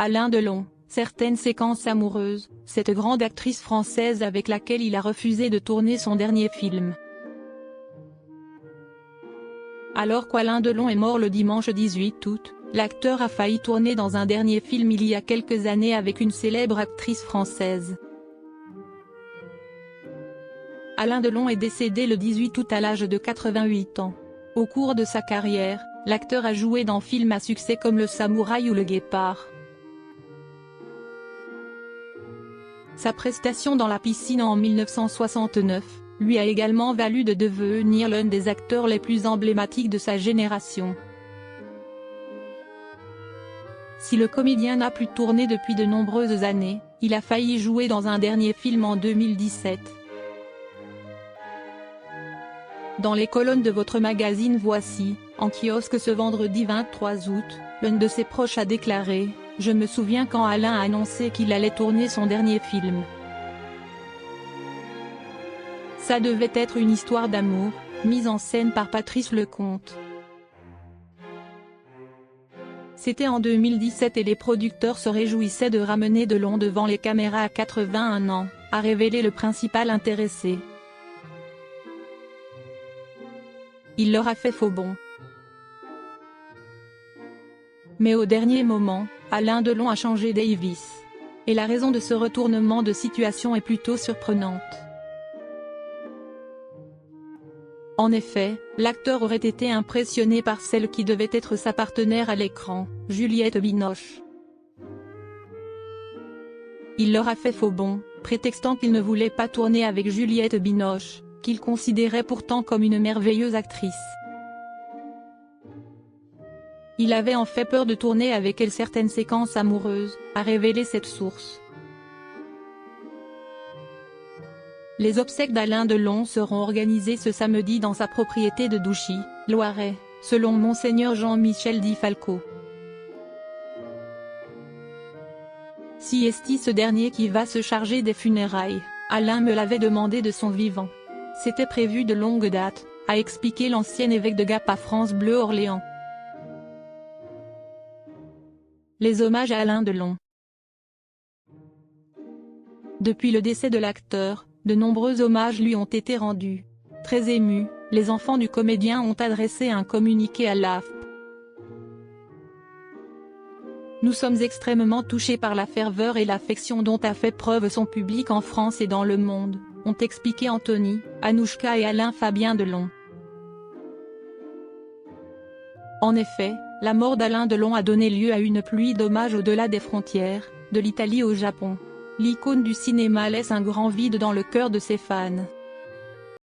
Alain Delon, certaines séquences amoureuses, cette grande actrice française avec laquelle il a refusé de tourner son dernier film. Alors qu'Alain Delon est mort le dimanche 18 août, l'acteur a failli tourner dans un dernier film il y a quelques années avec une célèbre actrice française. Alain Delon est décédé le 18 août à l'âge de 88 ans. Au cours de sa carrière, l'acteur a joué dans films à succès comme Le Samouraï ou Le Guépard. Sa prestation dans La Piscine en 1969, lui a également valu de devenir l'un des acteurs les plus emblématiques de sa génération. Si le comédien n'a plus tourné depuis de nombreuses années, il a failli jouer dans un dernier film en 2017. Dans les colonnes de votre magazine Voici, en kiosque ce vendredi 23 août, l'un de ses proches a déclaré « Je me souviens quand Alain a annoncé qu'il allait tourner son dernier film. Ça devait être une histoire d'amour, mise en scène par Patrice Lecomte. C'était en 2017 et les producteurs se réjouissaient de ramener Delon devant les caméras à 81 ans, a révélé le principal intéressé. Il leur a fait faux bond. Mais au dernier moment, Alain Delon a changé Davis. Et la raison de ce retournement de situation est plutôt surprenante. En effet, l'acteur aurait été impressionné par celle qui devait être sa partenaire à l'écran, Juliette Binoche. Il leur a fait faux bond, prétextant qu'il ne voulait pas tourner avec Juliette Binoche, qu'il considérait pourtant comme une merveilleuse actrice. Il avait en fait peur de tourner avec elle certaines séquences amoureuses, a révélé cette source. Les obsèques d'Alain Delon seront organisées ce samedi dans sa propriété de Douchy, Loiret, selon Monseigneur Jean-Michel Di Falco. Si est ce dernier qui va se charger des funérailles, Alain me l'avait demandé de son vivant. C'était prévu de longue date, a expliqué l'ancien évêque de Gap à France Bleu Orléans. Les hommages à Alain Delon. Depuis le décès de l'acteur, de nombreux hommages lui ont été rendus. Très émus, les enfants du comédien ont adressé un communiqué à l'AFP. Nous sommes extrêmement touchés par la ferveur et l'affection dont a fait preuve son public en France et dans le monde, ont expliqué Anthony, Anouchka et Alain Fabien Delon. En effet, la mort d'Alain Delon a donné lieu à une pluie d'hommages au-delà des frontières, de l'Italie au Japon. L'icône du cinéma laisse un grand vide dans le cœur de ses fans.